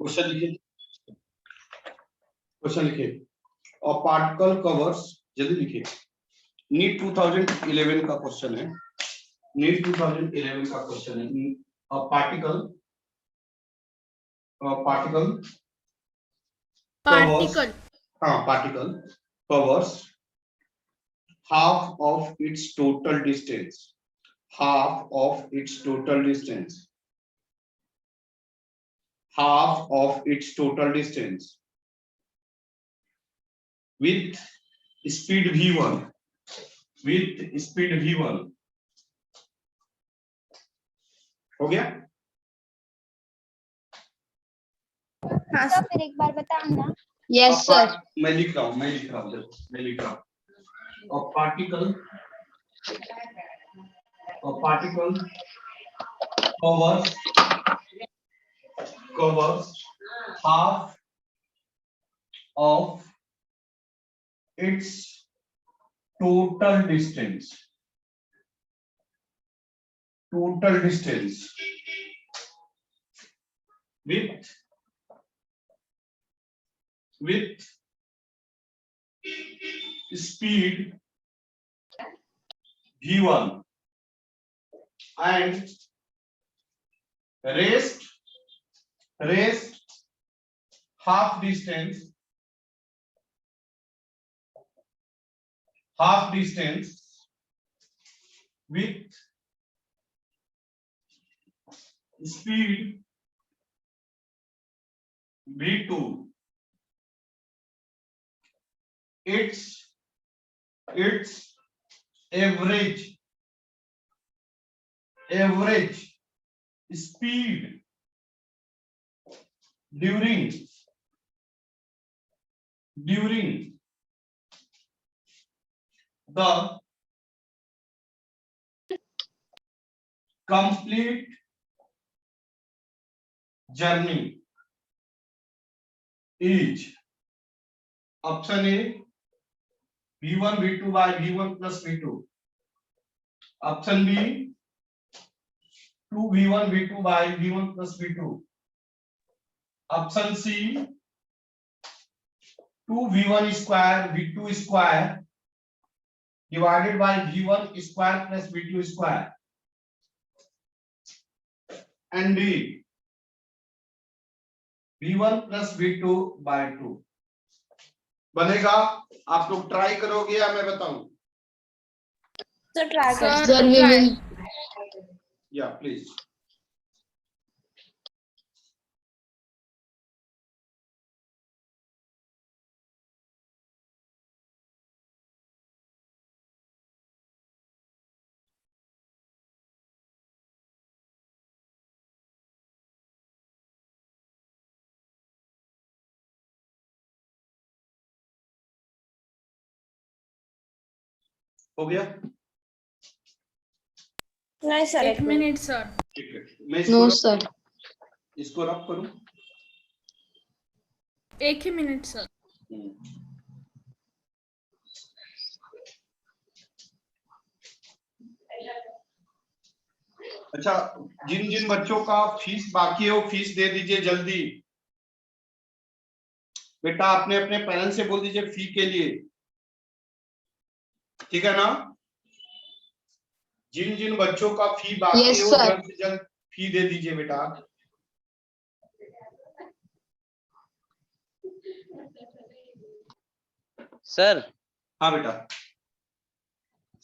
Question लिखिए, question लिखिए। और पार्टिकल कवर्स, जल्दी लिखिए। नीट 2011 का क्वेश्चन है, नीट 2011 का क्वेश्चन है। पार्टिकल पार्टिकल पार्टिकल हाँ, particle covers half of its total distance, half of its total distance, half of its total distance with speed v1, with speed v1। हो गया? हाँ सर, फिर एक बार बताओ ना। Yes sir. मैं लिख रहा हूँ, मैं लिख रहा हूँ। और particle covers half of its total distance with speed v1 and rest half distance with speed v2। its average speed during the complete journey is option A v1 v2 by v1 plus v2, option B 2 v1 v2 by v1 plus v2, option C 2 v1 square v2 square divided by v1 square plus v2 square, and D v1 plus v2 by 2। बनेगा? आप लोग try करोगे या मैं बताऊं? Sir try कर। Sir we will. या please. हो गया? नहीं सर, एक मिनट सर। ठीक है, मैं नो सर। इसको रब करूं? एक ही मिनट सर। अच्छा, जिन जिन बच्चों का फीस बाकी है वो फीस दे दीजिए जल्दी। बेटा अपने अपने पेरेंट्स से बोल दीजिए फी के लिए, ठीक है ना? जिन जिन बच्चों का फी बाकी Yes, है वो sir. जल्द से जल्द फी दे दीजिए बेटा। सर। हाँ बेटा।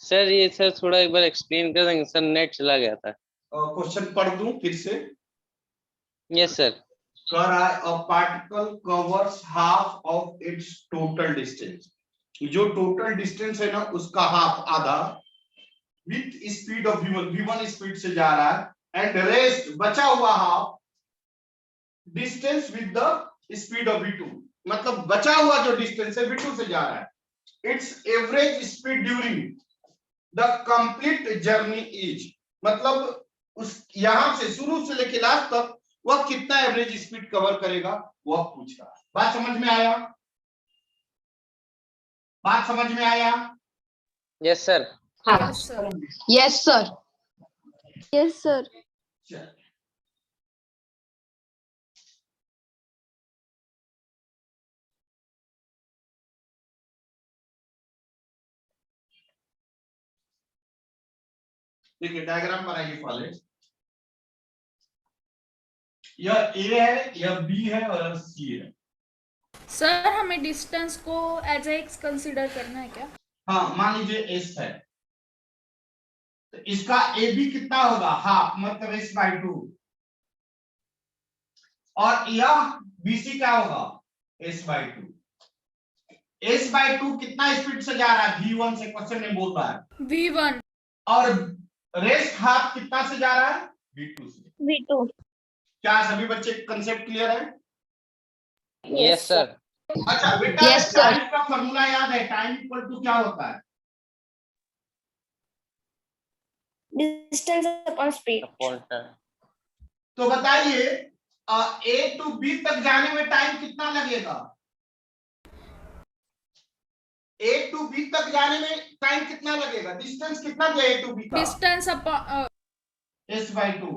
सर ये सर थोड़ा एक बार एक्सप्लेन कर देंगे सर, नेट चला गया था। क्वेश्चन पढ़ दूं फिर से? Yes sir. कह रहा है a particle covers half of its total distance, जो टोटल डिस्टेंस है ना उसका हाफ, आधा, with speed of v1 speed से जा रहा है, एंड रेस्ट बचा हुआ half distance with the speed of v2, मतलब बचा हुआ जो डिस्टेंस है v2 से जा रहा है। It's average speed during the complete journey is, मतलब उस यहां से शुरू से लेकर लास्ट तक वह कितना एवरेज स्पीड कवर करेगा वह पूछ रहा है। बात समझ में आया? बात समझ में आया? Yes sir. हाँ। Yes sir. Yes sir. देखिए डायग्राम बनाइए पहले। यह ए है, यह बी है और यह सी है। सर हमें डिस्टेंस को एज एक्स कंसीडर करना है क्या? हाँ, मान लीजिए एस है, तो इसका ए बी कितना होगा, हाफ, मतलब एस बाई टू। और यह बीसी क्या होगा, S by two. S by two कितना स्पीड से जा रहा है, v1 से, क्वेश्चन में बोल रहा है। v1 और रेस्ट हाफ कितना से जा रहा है, v2 से। V2 क्या सभी बच्चे कंसेप्ट क्लियर है? Yes sir. अच्छा बेटा, Yes, sir. टाइम का फॉर्मूला याद है, टाइम इक्वल टू क्या होता है? distance upon speed. तो बताइए, ए टू बी तक जाने में टाइम कितना लगेगा? ए टू बी तक जाने में टाइम कितना लगेगा? डिस्टेंस कितना दिया ए टू बी का? Distance upon S by two.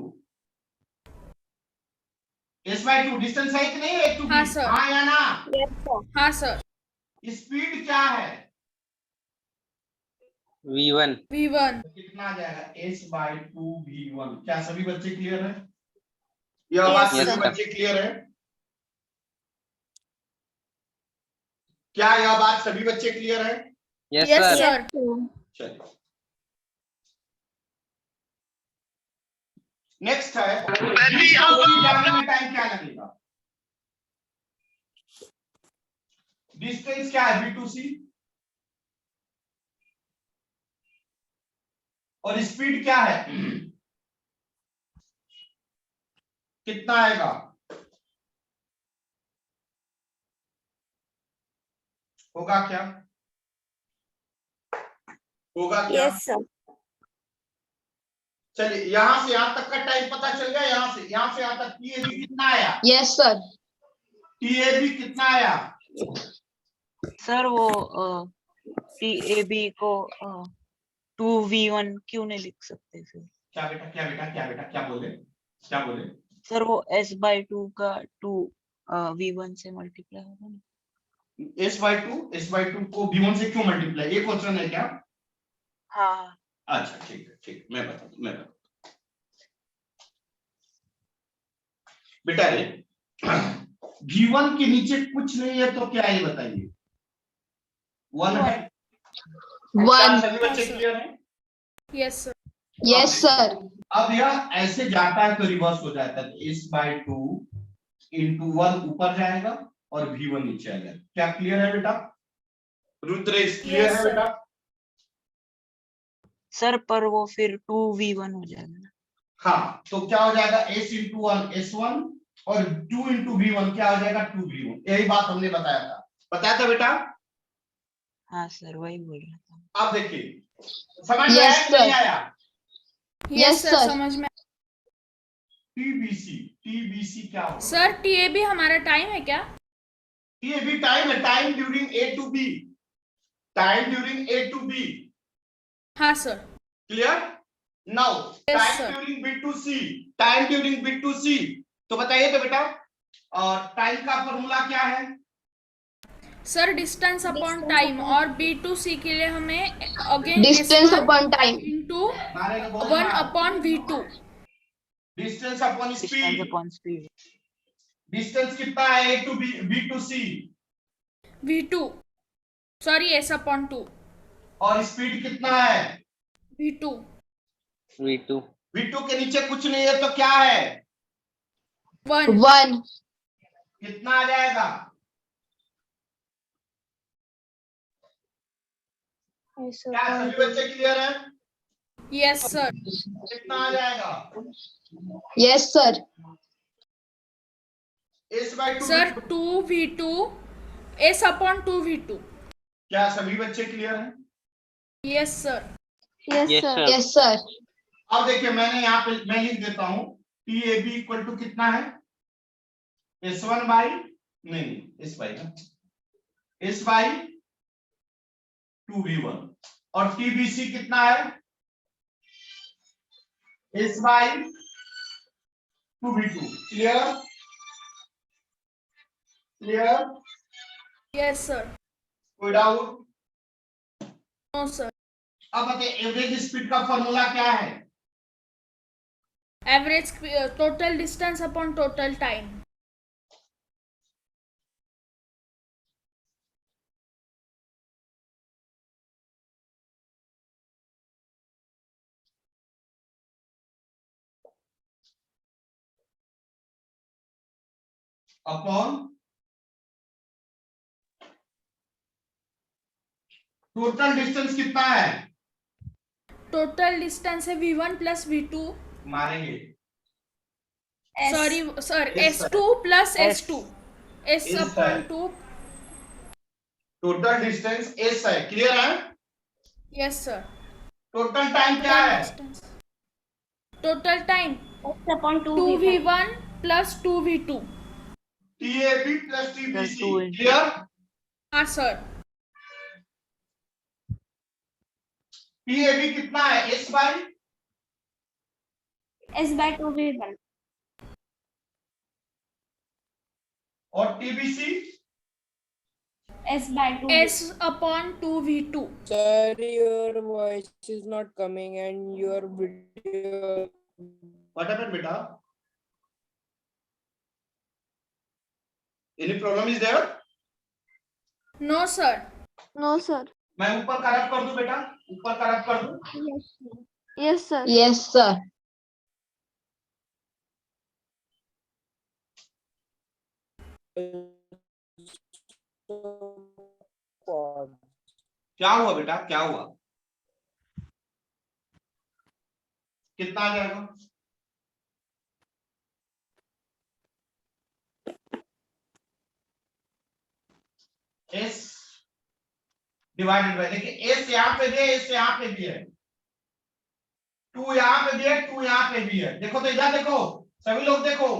S by two distance है कि नहीं ए टू बी? हाँ, sir. हाँ या ना? Yes, sir. हाँ सर, स्पीड क्या है? v1 v1 तो कितना आ जाएगा, एस बाई टू v1। क्या सभी बच्चे क्लियर है? यह Yes, बात sir. सभी बच्चे क्लियर है? क्या यह बात सभी बच्चे क्लियर है? Yes yes sir. सर। चलिए नेक्स्ट है, जाने में टाइम क्या लगेगा? डिस्टेंस क्या है, b2c, और स्पीड क्या है, कितना आएगा? होगा क्या, होगा क्या? Yes, sir. चलिए यहां से यहां तक का टाइम पता चल गया, यहां से यहां तक टीएबी कितना आया? Yes, sir. टीएबी कितना आया? सर वो TAB को 2v1 क्यों नहीं लिख सकते फिर? क्या बेटा, क्या बेटा, क्या बेटा, क्या बोले, क्या बोले? सर वो s/2 का 2 v1 से मल्टीप्लाई होगा ना? s/2 को v1 से क्यों मल्टीप्लाई, ये क्वेश्चन है क्या? हाँ अच्छा ठीक है, ठीक, मैं बताता बेटा। रे v1 के नीचे कुछ नहीं है तो क्या है, ये बताइए। 1 है। क्या 1. सभी बच्चे क्लियर हैं? Yes sir. Yes, sir. अब यह ऐसे जाता है तो रिवर्स हो जाता है, तो s/2 इंटू 1 ऊपर जाएगा और v1 नीचे आ जाएगा। क्या क्लियर है बेटा? रुद्रेश क्लियर Yes, है sir. बेटा? सर पर वो फिर 2v1 हो जाएगा ना? हाँ, तो क्या हो जाएगा, s इंटू 1 s1 और 2 इंटू v1 क्या हो जाएगा, 2v1। यही बात हमने बताया था बेटा। हाँ सर वही बोल रहा था। अब देखिए समझ में Yes, आया कि नहीं sir. आया? Yes sir, sir. समझ में। टीबीसी क्या होगा? सर टीएबी हमारा टाइम है क्या? टीएबी टाइम है, time during A to B, time during A to B. हाँ sir. Clear? Now Yes, time sir. During B to C, time during B to C. तो बताइए तो बेटा, और टाइम का फॉर्मूला क्या है? Sir distance upon Distance time, upon और B2C के लिए हमें again Distance upon time. Into मारे को बोलो 1 ना। Upon V2। Distance upon distance speed. Upon speed. Distance कितना है, A to B to C, V2 sorry S upon 2 और स्पीड कितना है, V2। v2 v2 के नीचे कुछ नहीं है तो क्या है, 1 1. कितना आ जाएगा? S क्या upon सभी बच्चे क्लियर है? Yes sir. कितना आ जाएगा? Yes, sir. s/2 sir 2V2 S upon 2V2। क्या सभी बच्चे क्लियर हैं? Yes sir. Yes, Yes, sir. sir. Yes, sir. अब देखिए मैंने यहाँ पे मैं लिख देता हूं, TAB इक्वल टू कितना है, S1 बाई, नहीं S बाई ना, S बाई 2v1, और TBC कितना है, S बाई 2v2। Clear? Clear? Yes sir. कोई डाउट? No sir. अब बताइए एवरेज स्पीड का फॉर्मूला क्या है? Average total distance upon total time. Upon total distance कितना है? टोटल डिस्टेंस है v1 प्लस v2. मारेंगे sorry sir, Yes, s2 plus S. s2. s Yes, upon sir. 2. Total distance S है, clear है? Yes sir. Total time क्या है? Total time S upon 2v1 plus 2v2. TAB plus Plus TBC, 2 into- clear? हाँ sir. TAB कितना है? S by S by 2v1. और टीबीसी S by 2. s upon 2v2. Sir, your voice is not coming and your video. What happened बेटा? Any problem is there? No sir. No, sir. मैं ऊपर का रब कर दूं बेटा, ऊपर का रब कर दूं? Yes, sir. Yes, sir. Yes, sir. क्या हुआ बेटा, क्या हुआ? कितना आ जाएगा? एस डिवाइडेड बाय, देखिए एस यहाँ पे भी है, एस यहाँ पे भी है, 2 यहाँ पे भी है, 2 यहाँ पे भी है. देखो तो इधर देखो, सभी लोग देखो,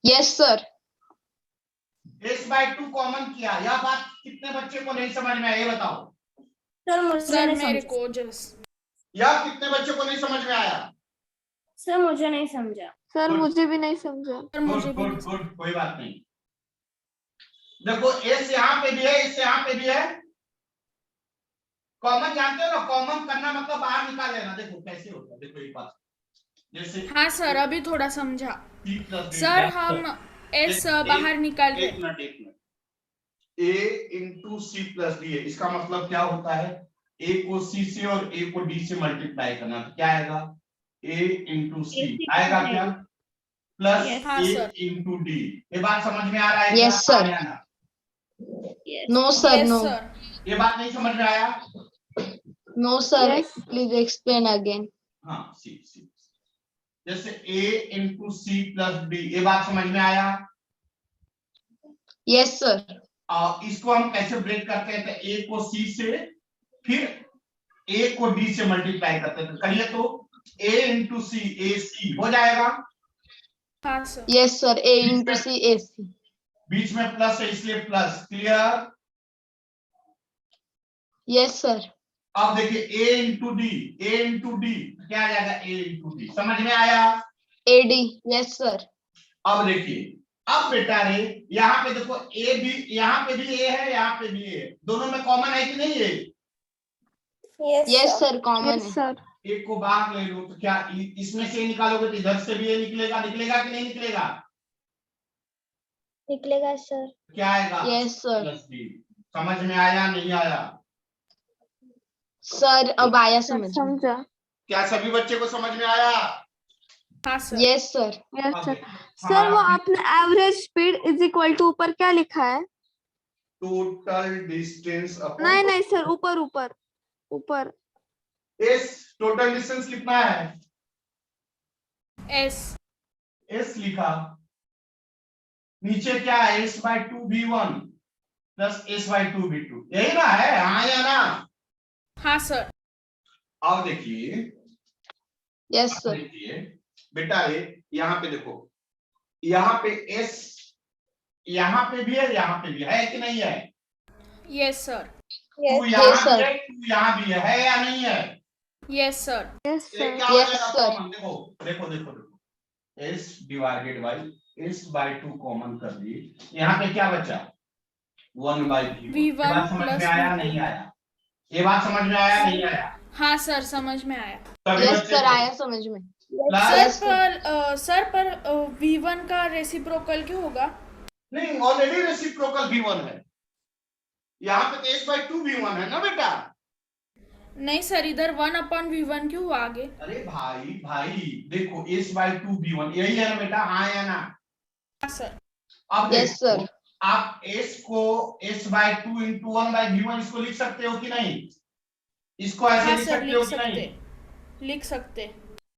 Yes, sir. S by 2 common किया. यह बात कितने बच्चे को नहीं समझ में आई, ये बताओ. Sir, मुझे सर नहीं मेरे समझा. को जस्ट यह कितने बच्चे को नहीं समझ में आया? Sir, मुझे नहीं समझा. Sir, Good. मुझे भी नहीं समझा. सर गुड मुझे भी गुड गुड, कोई बात नहीं. देखो एस यहाँ पे भी है, एस यहाँ पे भी है. कॉमन जानते हो ना, कॉमन करना मतलब बाहर निकाल लेना. देखो कैसे होता है, देखो एक बात, जैसे हाँ सर, अभी थोड़ा समझा. C plus D. सर हम s बाहर निकाल रहे. एक मिनट, a into C plus D है. इसका मतलब क्या होता है? a को c से और a को d से मल्टीप्लाई करना. तो क्या आएगा? a इंटू सी आएगा क्या? प्लस Yes, हाँ, a sir. Into D. ये बात समझ में आ रहा है? Yes, क्या? sir. आया ना? Yes. No, sir. Yes, No. sir. ये बात नहीं समझ में आया? No, sir. Yes. Please explain again. हाँ, सी जैसे a into C plus D, ये बात समझ में आया? Yes, sir. इसको हम कैसे ब्रेक करते हैं? तो a को c से, फिर a को d से मल्टीप्लाई करते हैं. तो करिए तो a इंटू सी, ए सी हो जाएगा. हाँ sir. Yes, sir. A into C, A C. बीच में प्लस है इसलिए प्लस. क्लियर? Yes, sir. अब देखिए a into D, a into D क्या आ जाएगा? a into D. समझ में आया? A D. Yes, sir. अब देखिए, अब बेटा रे यहाँ पे देखो a भी, यहाँ पे भी a है, यहाँ पे भी a है. दोनों में कॉमन है कि नहीं है? Yes, sir. Common. Yes, है. sir. एक को बाहर ले लो तो क्या इसमें से निकालोगे तो इधर से भी ये निकलेगा. निकलेगा कि नहीं निकलेगा? निकलेगा सर. क्या आएगा? Yes, sir. Plus D. समझ में आया नहीं आया? Sir, अब आया Sir, समझ में. समझा. क्या सभी बच्चे को समझ में आया? हाँ सर. Yes, sir. Yes, अब sir. देखिए, Sir, वो हमारा आपने average speed is equal to ऊपर क्या लिखा है? टोटल डिस्टेंस नहीं नहीं सर, ऊपर ऊपर ऊपर. एस. टोटल डिस्टेंस कितना है? s. एस लिखा. नीचे क्या है? S by 2v1 plus S by 2v2. यही ना है? हाँ या ना? हाँ सर. अब देखिए, Yes, sir. देखिए बेटा, ये यहाँ पे देखो, यहाँ पे एस यहाँ पे भी है, यहाँ पे भी है कि नहीं है? Yes sir. तू यहाँ Yes, sir. भी है, तू यहाँ भी है या नहीं है? Yes sir. Yes, ये sir. क्या हो Yes, जाएगा sir. कॉमन? देखो देखो देखो देखो, S divided by S by 2 common कर दिए. यहाँ पे क्या बचा? 1 बाई V1 बात समझ में plus आया V2. नहीं आया? ये बात समझ में आया नहीं आया? हाँ सर, समझ में आया. सभी Yes, बच्चे sir. को- आया समझ में. प्लस सर पर V1 का रेसिप्रोकल क्यों होगा? नहीं, ऑलरेडी रेसिप्रोकल V1 है, यहाँ पे तो s/2 V1 है ना बेटा। नहीं सर, इधर 1/V1 क्यों हुआ आगे? अरे भाई देखो s/2 V1 यही है ना बेटा, हाँ या ना? हाँ सर। अब यस देखो, सर। आप s को s/2 into 1/V1 इसको लिख सकते हो कि नहीं? इसको ऐसे हाँ लिख सर, सकते हो लिख कि नहीं? सकते, लिख सकते।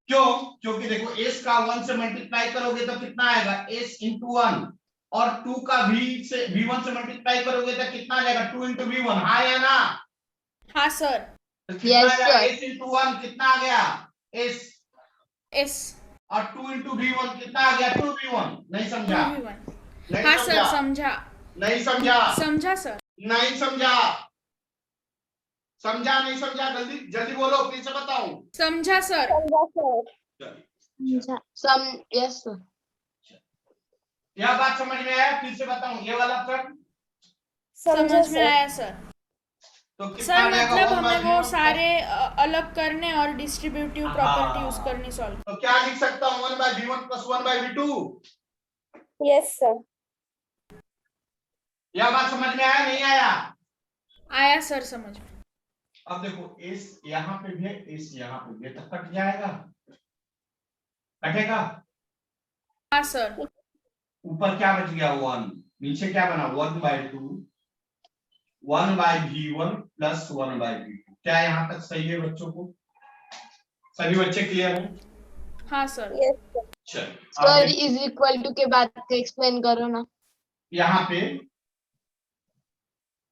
क्यों? क्योंकि देखो s का 1 से मल्टीप्लाई करोगे तो कितना आएगा, s into 1, और 2 का V1 से मल्टीप्लाई करोगे तो कितना आ जाएगा, 2 into V1, हाँ या ना? हाँ सर। तो कितना Yes, आ जाएगा, sir. s into 1 कितना आ गया, s, S और 2 into V1 कितना आ गया, 2V1। नहीं समझा? 2V1। नहीं हाँ सर, समझा? समझा। नहीं समझा? समझा सर। नहीं समझा? समझा नहीं समझा? जल्दी जल्दी बोलो, फिर से बताऊं। समझा सर। Yes sir. यह बात समझ में आया? फिर से बताऊं, ये वाला प्रश्न समझ में आया सर। तो कितना सर आ जाएगा, मतलब 1 by हमें वो V1 सारे अलग करने और डिस्ट्रीब्यूटिव प्रॉपर्टी यूज करनी सॉल्व। तो क्या लिख सकता हूँ, 1 by V1 plus 1 by V2? Yes sir. यह बात समझ में आया नहीं आया? आया सर समझ में। अब देखो s यहाँ पे भी है, s यहाँ पे भी है, तो कट जाएगा, कटेगा। हाँ सर। ऊपर क्या बच गया, 1, नीचे क्या बना, 1 by 2, 1 by V1 plus 1 by V2। क्या यहाँ तक सही है बच्चों को? सभी बच्चे क्लियर हैं? हाँ सर। चल सर इज इक्वल टू के बाद का एक्सप्लेन करो ना। यहाँ पे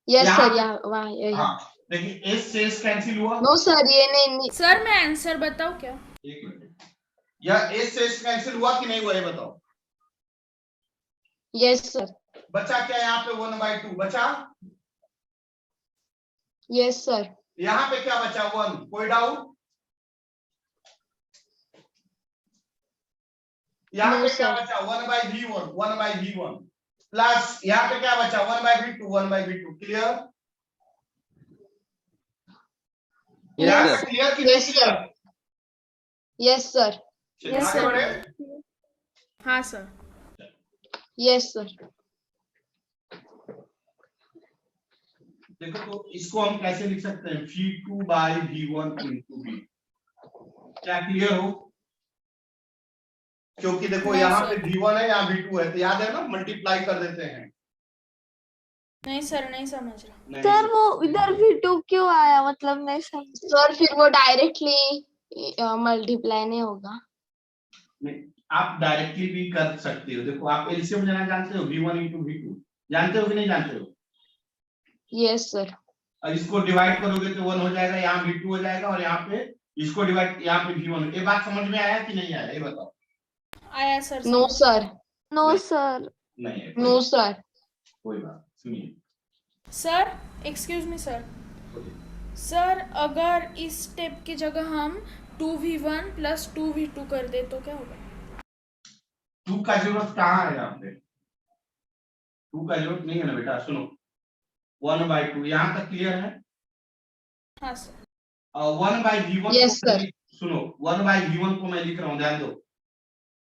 यस यहाँ- सर, यहाँ वहाँ यही। हाँ देखिए, s से s कैंसिल हुआ। नो सर, ये नहीं। सर मैं आंसर बताऊं क्या? एक मिनट, यह s से s कैंसिल हुआ कि नहीं हुआ, ये बताओ। Yes sir. बचा क्या यहाँ पे, 1 by 2 बचा। Yes sir. यहाँ पे क्या बचा, 1, कोई डाउट? यहाँ No, पे क्या sir. बचा, 1 by V1, 1 by V1 plus यहाँ पे क्या बचा, 1 by V2, 1 by V2। Clear? यहाँ पे क्लियर कि नहीं Yes, sir. Clear? Yes sir. चलिए Yes, आगे sir. बढ़े। हाँ सर। Yes sir. देखो तो इसको हम कैसे लिख सकते हैं, V2 by V1 into V। क्या क्लियर हो? क्योंकि देखो नहीं, यहाँ sir. पे V1 है, यहाँ V2 है, तो याद है ना, मल्टीप्लाई कर देते हैं। नहीं सर, नहीं समझ रहा। नहीं, सर वो इधर V2 क्यों आया, मतलब नहीं समझ। सर फिर वो डायरेक्टली मल्टीप्लाई नहीं होगा। नहीं, आप डायरेक्टली भी कर सकते हो। देखो आप एलसीएम लेना जानते हो, V1 into V2 जानते हो कि नहीं जानते हो? Yes sir. और इसको डिवाइड करोगे तो 1 हो जाएगा, यहाँ V2 हो जाएगा, और यहाँ पे इसको डिवाइड, यहाँ पे V1। ये बात समझ में आया कि नहीं आया, ये बताओ। आया sir. No sir. No sir. नहीं है, नो सर। कोई बात सुनिए। Sir excuse me sir. Sir अगर इस स्टेप की जगह हम 2V1 plus 2V2 कर दे तो क्या होगा? 2 का जरूरत कहाँ है यहाँ पे? 2 का जरूरत नहीं है ना बेटा। सुनो, 1 by 2 यहाँ तक क्लियर है? हाँ सर। 1 by V1 Yes, को sir. सुनो, 1 by V1 को मैं लिख रहा हूँ, ध्यान दो।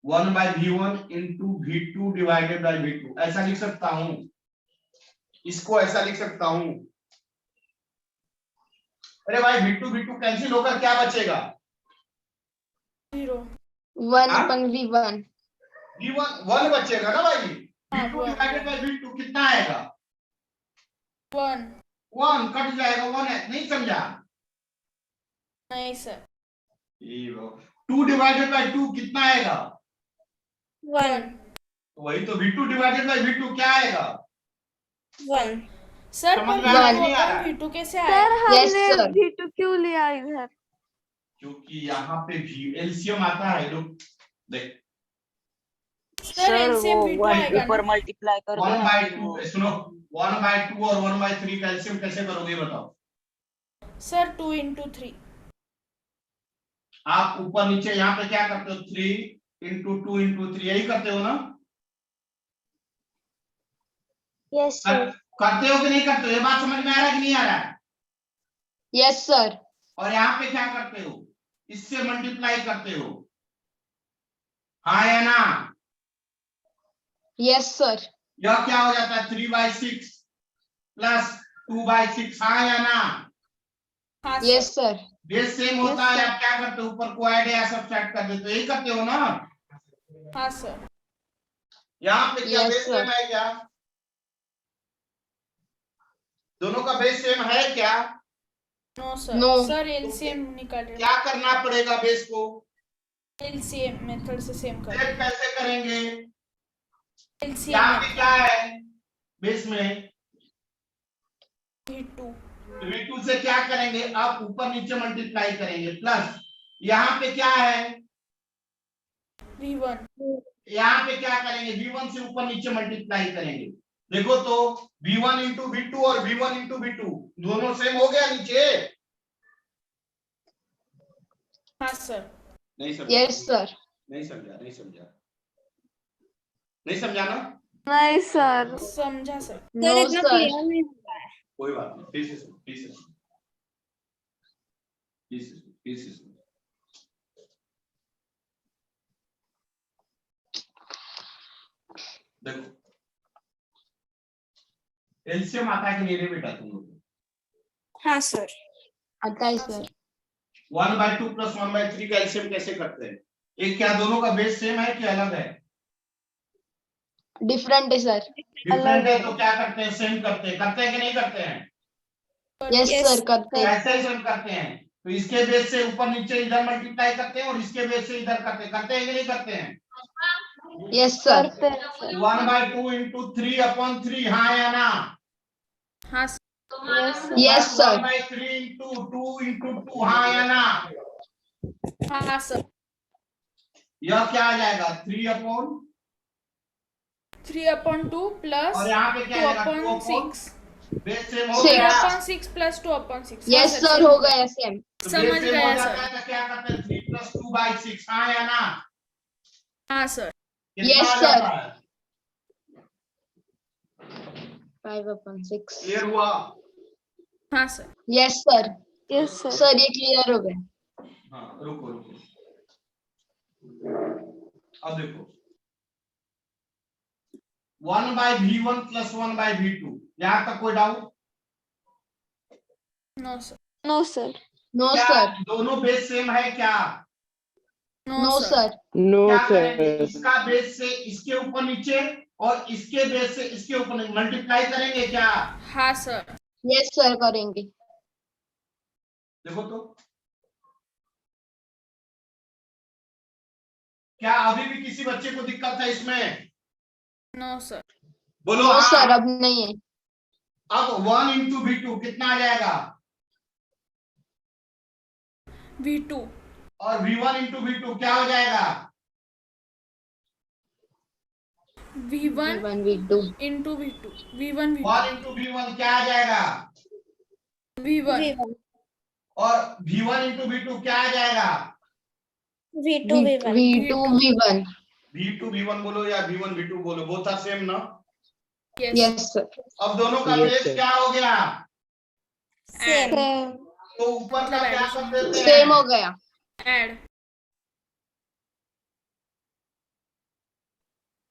1 by V1 into V2 divided by V2 ऐसा लिख सकता हूँ, इसको ऐसा लिख सकता हूँ। अरे भाई V2 कैंसिल होकर क्या बचेगा? 0। 1/V1। V1 बचेगा ना भाई। हाँ, V2 divided by V2 कितना आएगा? 1। 1 कट जाएगा, 1 है, नहीं समझा? नहीं सर। 2 divided by 2 कितना आएगा? 1। वही तो, V2 divided by V2 क्या आएगा? 1। सर समझ पर में आ रहा है, नहीं आ रहा है? V2 कैसे सर आया? Yes, हमने sir. V2 क्यों लिया इधर? क्योंकि यहाँ पे एलसीएम आता है, लोग देख। सर सर एलसीएम वो V2 वन आएगा ऊपर ना? मल्टीप्लाई कर दो 1 ना, by फिर 2 वो- सुनो, 1 by 2 और 1 by 3 का एलसीएम कैसे करोगे बताओ? Sir 2 into 3। आप ऊपर नीचे यहाँ पे क्या करते हो, 3 into 2 into 3 यही करते हो ना? यस करते हो कि नहीं करते हो? ये बात समझ में आ रहा है कि नहीं आ रहा है? Yes sir. और यहाँ पे क्या करते हो, इससे मल्टीप्लाई करते हो। हाँ या ना? Yes sir. यह क्या हो जाता है 3/6 प्लस 2/6, हाँ या ना? हाँ yes sir. Sir. Base same होता है, आप क्या करते हो ऊपर को ऐड या सब्ट्रैक्ट कर देते हो, यही करते हो ना? हाँ सर। यहाँ पे क्या Yes, बेस sir. सेम है क्या? दोनों का बेस सेम है क्या? No sir. No. Sir LCM निकाल रहे क्या करना पड़ेगा बेस को? एलसीएम मेथड से सेम कर सेट कैसे करेंगे? एलसीएम यहाँ पे क्या है बेस में? V2 V2 से क्या करेंगे, आप ऊपर नीचे मल्टीप्लाई करेंगे, प्लस यहाँ पे क्या है, V1 यहाँ पे क्या करेंगे, V1 से ऊपर नीचे मल्टीप्लाई करेंगे। देखो तो V1 इंटू V2 और V1 इंटू V2 दोनों सेम हो गया नीचे? हाँ सर। नहीं समझा? Yes sir. नहीं समझा, नहीं समझा, नहीं समझा ना? नहीं सर। समझा सर। No sir. कोई बात नहीं, फिर से सुनो, फिर से सुनो, फिर से सुनो। देखो एलसीएम आता है कि नहीं रे बेटा तुम लोग को? हाँ सर। आता है सर। 1/2 प्लस 1/3 का एलसीएम कैसे करते हैं? एक क्या दोनों का बेस सेम है कि अलग है? डिफरेंट है सर। डिफरेंट है तो क्या करते हैं, सेम करते हैं कि नहीं करते हैं? यस सर करते हैं। कैसे सेम करते हैं? तो इसके बेस से ऊपर नीचे इधर मल्टीप्लाई करते हैं और इसके बेस से इधर करते हैं कि नहीं करते हैं? Yes sir. करते हैं सर। 1/2 इंटू 3/3, हाँ या ना? हाँ sir. Yes sir. Yes sir. 1/3 into 2 into 2, हाँ या ना? हाँ सर। यह क्या आ जाएगा 3/2 प्लस और यहाँ पे क्या आएगा 2/6 बेस सेम हो Six. गया? 3/6 प्लस 2/6 यस सर हो गया सेम। तो समझ बेस सेम गया हो जाता सर। है तो क्या करते हैं 3 + 2/6, हाँ या ना? हाँ सर। कितना Yes, आ sir. जाता है? 5/6। क्लियर हुआ? हाँ sir. Yes sir. Yes sir. Sir ये क्लियर हो गया। हाँ रुको रुको, अब देखो 1/V1 + 1/V2, यहाँ तक कोई doubt? No sir. No sir. No क्या सर। दोनों बेस सेम है क्या? No sir. नो क्या करेंगे, सर। इसका बेस से इसके ऊपर नीचे और इसके बेस से इसके ऊपर मल्टीप्लाई करेंगे क्या? हाँ सर। यस सर करेंगे। देखो तो क्या अभी भी किसी बच्चे को दिक्कत है इसमें? No sir. बोलो नो हाँ। सर अब नहीं है। अब 1 इंटू V2 कितना आ जाएगा? V2 और V1 इंटू V2 क्या हो जाएगा? V1 1 V2। Into V2 V1 1 V2 into V1 क्या आ जाएगा? V1 और V1 इंटू V2 क्या आ जाएगा? V2 V1 V2 V1। V2 V1 बोलो या V1 V2 बोलो, बोथ आर सेम ना? Yes yes sir. अब दोनों का Yes, बेस sir. क्या हो गया? Add same. तो ऊपर का क्या कर देते हैं? सेम हो गया। एड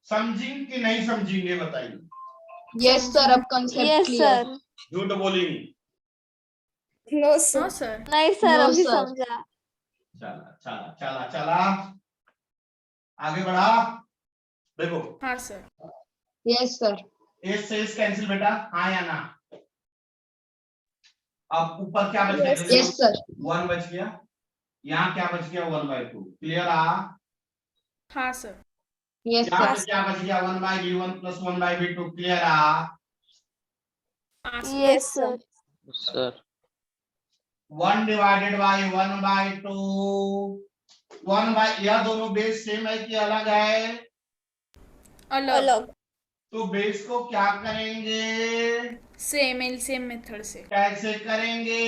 समझेंगे कि नहीं समझेंगे बताइए? यस सर अब कंसेप्ट यस क्लियर। सर। झूठ बोलेंगे? No no sir sir. नहीं सर No, अभी sir. समझा। चला चला चला चला, आगे बढ़ा। देखो हाँ सर। Yes sir. एस से एस कैंसिल बेटा, हाँ या ना? अब ऊपर क्या बच Yes, गया? Yes sir. 1 बच गया, यहाँ क्या बच गया 1/2, क्लियर आ? हाँ सर। यस यहाँ सर। पे क्या बच गया 1/V1 + 1/V2, क्लियर आ? हाँ sir. Yes sir. Sir 1 divided bye 1/2, 1 यह दोनों बेस सेम है कि अलग है? अलग अलग तो बेस को क्या करेंगे, सेम एलसीएम मेथड से कैसे करेंगे?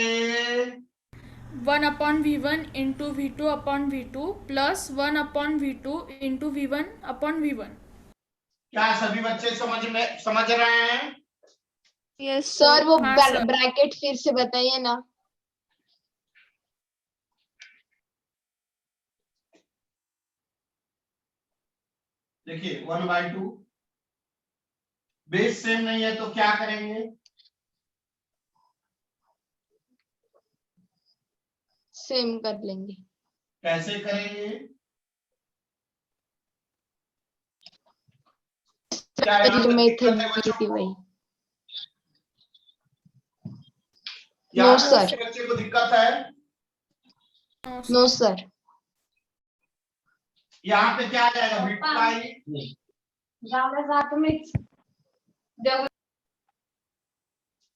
1/V1 into V2/V2 plus 1/V2 into V1/V1। क्या सभी बच्चे समझ रहे हैं? यस सर वो हाँ, सर। ब्रैकेट फिर से बताइए ना। देखिए 1/2 बेस सेम नहीं है तो क्या करेंगे? सेम कर लेंगे। कैसे करेंगे? क्या यहाँ पे मेथड दिक्कत है बच्चों थी को? वही। यहाँ No, पे sir. किसी बच्चे को दिक्कत है? No sir. यहाँ पे क्या आ जाएगा? V2 by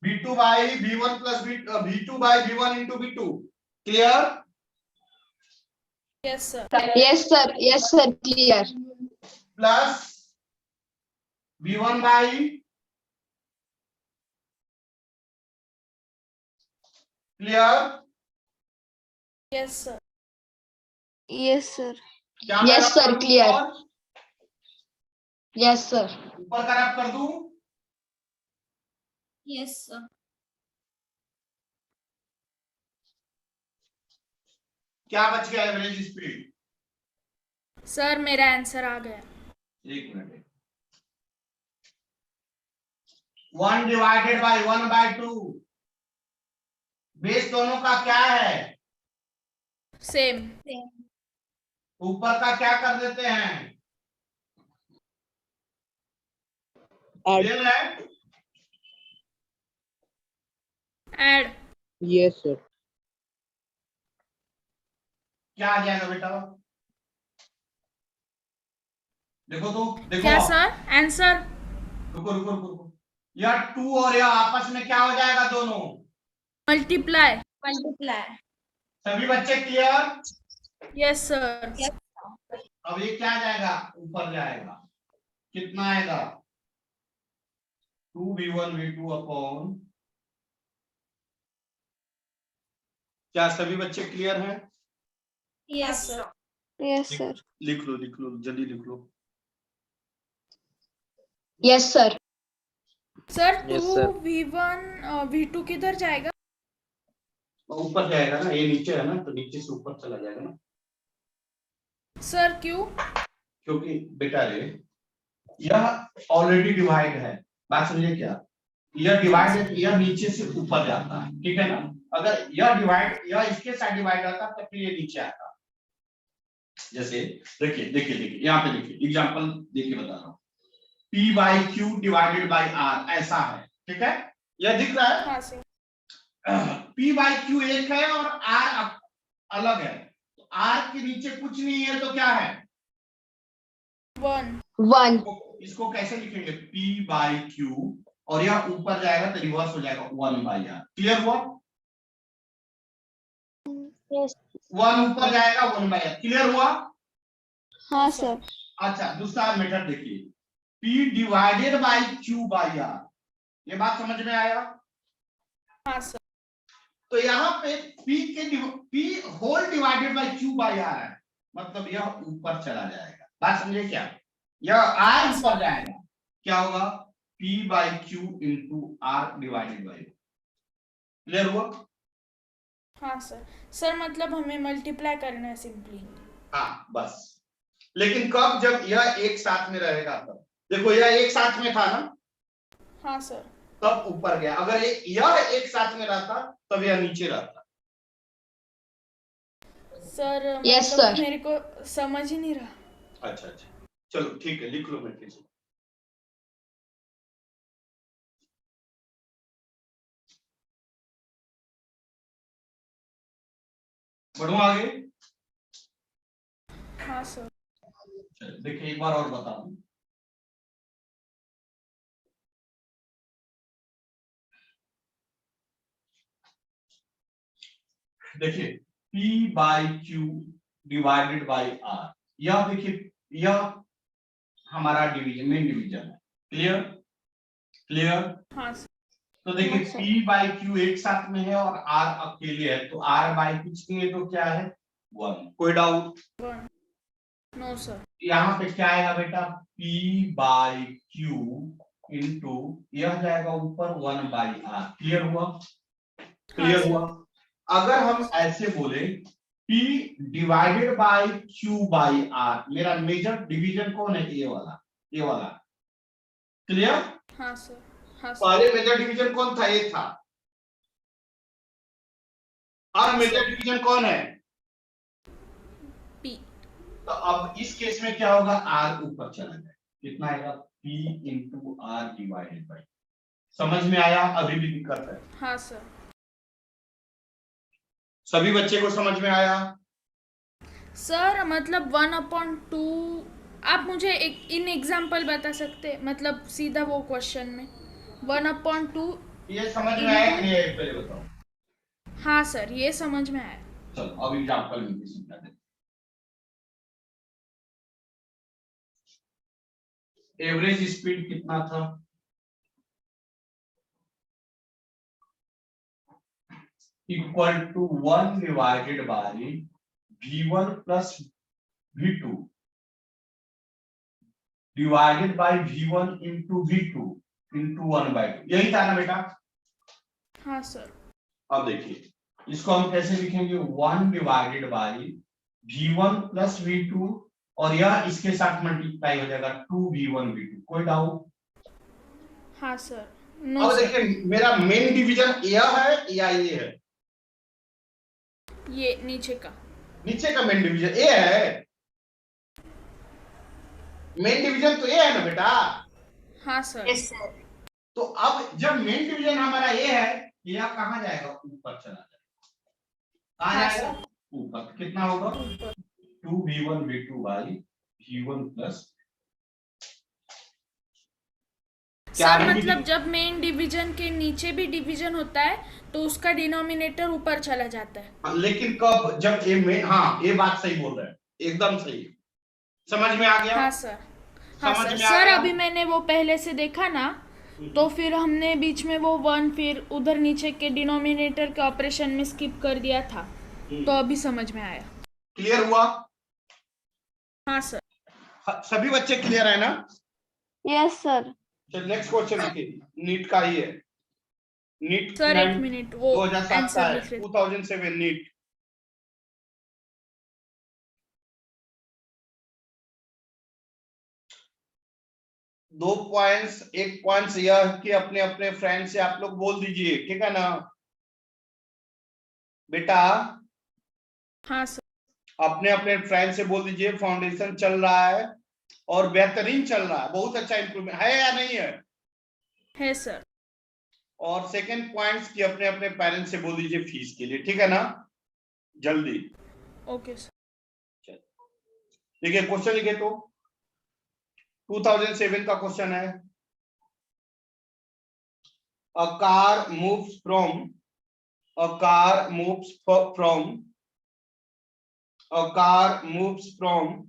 V2 by V1 plus V2 by V1 into V2। Clear? Yes sir. Yes sir clear. Plus V1 by clear? Yes sir. Yes, sir. क्या Yes, मैं sir, रब कर दूं clear. और? Yes sir. ऊपर का रब कर दूं? Yes sir. क्या बच गया एवरेज स्पीड? सर मेरा आंसर आ गया। एक मिनट। 1 डिवाइडेड बाई 1/2 बेस दोनों का क्या है? सेम। ऊपर का क्या कर देते हैं? Add. सेम है। ऐड। Yes, sir. क्या आ जाएगा बेटा? देखो तो देखो। क्या सर आंसर? रुको रुको रुको रुको। यह 2 और यह आपस में क्या हो जाएगा? दोनों मल्टीप्लाई। सभी बच्चे क्लियर? Yes sir. अब ये क्या जाएगा? ऊपर जाएगा। कितना आएगा? 2v1v2 upon. क्या सभी बच्चे क्लियर हैं? Yes sir. Yes, sir. लिख लो जल्दी लिख लो। Yes sir. Sir Yes, sir. 2v1 v2 किधर जाएगा? ऊपर जाएगा ना, ये नीचे है ना तो नीचे से ऊपर चला जाएगा ना। सर क्यों? क्योंकि बेटा रे यह ऑलरेडी डिवाइड है। बात समझिए क्या? यह डिवाइड है, यह नीचे से ऊपर जाता है, ठीक है ना? अगर यह डिवाइड, यह इसके साथ डिवाइड आता तो फिर ये नीचे आता। जैसे देखिए यहाँ पे देखिए एग्जांपल देखिए बता रहा हूँ। P/Q डिवाइडेड बाई R ऐसा है, ठीक है? यह दिख रहा है? हाँ सर। P/Q एक है और R अलग है। तो R के नीचे कुछ नहीं है तो क्या है? 1 इसको कैसे लिखेंगे? P/Q और यह ऊपर जाएगा तो रिवर्स हो जाएगा 1/R। क्लियर हुआ? Yes. 1 ऊपर जाएगा 1/R। क्लियर हुआ? हाँ सर। अच्छा दूसरा मेथड देखिए। P divided by Q/R। ये बात समझ में आया? हाँ सर। तो यहाँ पे P whole divided by Q/R है, मतलब यह ऊपर चला जाएगा। बात समझे क्या? यह R ऊपर जाएगा, क्या होगा? P/Q into R divided by. Clear हुआ? हाँ सर मतलब हमें मल्टीप्लाई करना है सिंपली। हाँ बस। लेकिन कब? जब यह एक साथ में रहेगा तब। देखो यह एक साथ में था ना, हाँ सर। तब ऊपर गया। अगर यह एक साथ में रहता तब यह नीचे रहता। सर Yes, मतलब sir. मेरे को समझ ही नहीं रहा। अच्छा चलो ठीक है, लिख लो मैं से। बढ़ू आगे। हाँ सर। देखिए एक बार और बता दूं। देखिए P/Q डिवाइडेड बाई R। यह देखिए यह हमारा डिवीजन, मेन डिवीजन है। क्लियर? हाँ सर। तो देखिए हाँ, सर। P/Q एक साथ में है और R अकेले है, तो R/ कुछ नहीं है तो क्या है? 1। कोई डाउट? No sir. यहाँ पे क्या आएगा बेटा? P/Q इंटू यह जाएगा ऊपर 1/R। क्लियर हुआ? अगर हम ऐसे बोले P divided by Q by R। मेरा मेजर डिवीजन कौन है? ये वाला। क्लियर? हाँ सर, हाँ सर, पहले मेजर डिवीजन कौन था? ये था। अब मेजर डिवीजन कौन है? P। तो अब इस केस में क्या होगा? R ऊपर चला जाए, कितना आएगा? P into R divided by. समझ में आया? अभी भी दिक्कत है? हाँ सर। सभी बच्चे को समझ में आया? सर मतलब 1/2 आप मुझे एक इन एग्जाम्पल बता सकते हैं, मतलब सीधा वो क्वेश्चन में 1/2। ये समझ में आया कि नहीं आया? पहले बताओ। हाँ सर, ये समझ में आया। चलो अब एग्जांपल में समझा देते। एवरेज स्पीड कितना था? Equal to 1 divided by v1 plus v2 divided by v1 into v2 into 1/2। यही था ना बेटा? हाँ सर। अब देखिए इसको हम कैसे लिखेंगे? 1 divided by v1 plus v2 और यह इसके साथ मल्टीप्लाई हो जाएगा 2v1 v2। कोई डाउट? हाँ सर। नो अब सर, देखिए मेरा मेन डिवीजन यह है या ये है? ये नीचे का। नीचे का मेन डिवीजन ए है। मेन डिवीजन तो ए है ना बेटा? हाँ सर। तो अब जब मेन डिवीजन हमारा ए है, यह कहां जाएगा? ऊपर चला जाएगा। कहां हाँ जाएगा? सर। ऊपर। कितना होगा? 2v1 v2 by v1 plus sir मतलब जब मेन डिवीजन के नीचे भी डिवीजन होता है तो उसका डिनोमिनेटर ऊपर चला जाता है। लेकिन कब? जब ए में, हाँ ये बात सही बोल रहे हैं, एकदम सही। समझ में आ गया? हाँ सर। हाँ समझ सर। में आ सर गया? अभी मैंने वो पहले से देखा ना, तो फिर हमने बीच में वो 1 फिर उधर नीचे के डिनोमिनेटर के ऑपरेशन में स्किप कर दिया था, तो अभी समझ में आया। क्लियर हुआ? हाँ सर। सभी बच्चे क्लियर है ना? Yes sir. चलिए नेक्स्ट क्वेश्चन देखिए, नीट का ही है। नीट सर एक मिनट, वो 2007 का आंसर है, लिख रहे। 2007 नीट। दो पॉइंट्स, एक पॉइंट्स यह कि अपने अपने फ्रेंड से आप लोग बोल दीजिए, ठीक है ना बेटा? हाँ सर। अपने अपने फ्रेंड से बोल दीजिए फाउंडेशन चल रहा है और बेहतरीन चल रहा है, बहुत अच्छा इंप्रूवमेंट है या नहीं है? है सर। और सेकंड पॉइंट्स कि अपने अपने पेरेंट्स से बोल दीजिए फीस के लिए, ठीक है ना? जल्दी। Okay sir. देखिए क्वेश्चन लिखे तो 2007 का क्वेश्चन है। A car moves from a car moves from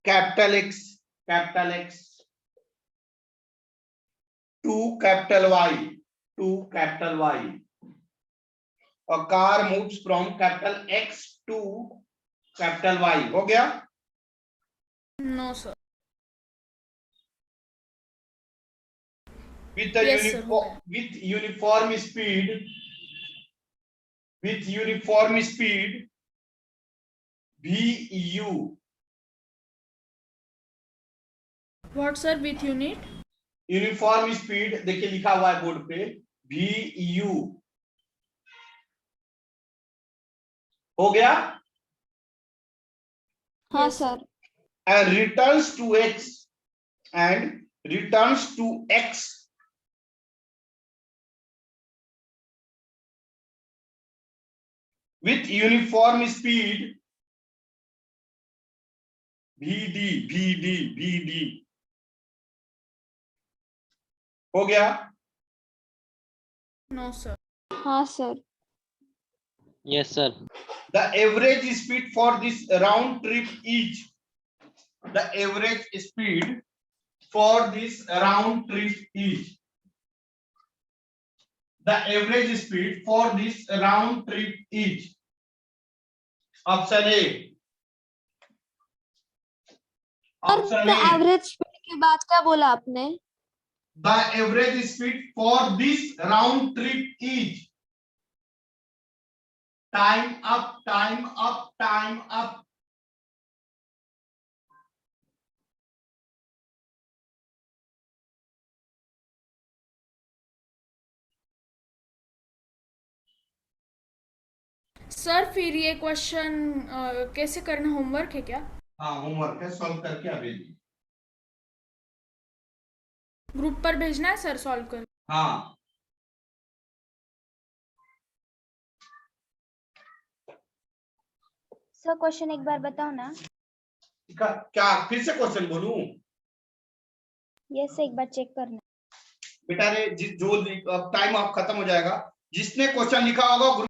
capital X to capital Y. A car moves from capital X to capital Y. हो गया? No sir. With a Yes, sir, हो गया। with uniform speed VU. What sir? With unit? Uniform speed देखिए लिखा हुआ है board पे VU। हो गया? हाँ sir. And returns to X with uniform speed VD। हो गया? No sir. हाँ sir. Yes, sir. The average speed for this round trip is the average speed for this round trip is the average speed for this round trip is option A option A average speed के बाद क्या बोला आपने? the average speed for this round trip is time up, time up, time up. Sir फिर ये question कैसे करना, homework है क्या? हाँ होमवर्क है, सॉल्व करके आ भेजिए। ग्रुप पर भेजना है सर सॉल्व कर? हाँ सर क्वेश्चन एक बार बताओ ना। क्या फिर से क्वेश्चन बोलूं? यस एक बार चेक करना। बेटा रे जो टाइम आप खत्म हो जाएगा, जिसने क्वेश्चन लिखा होगा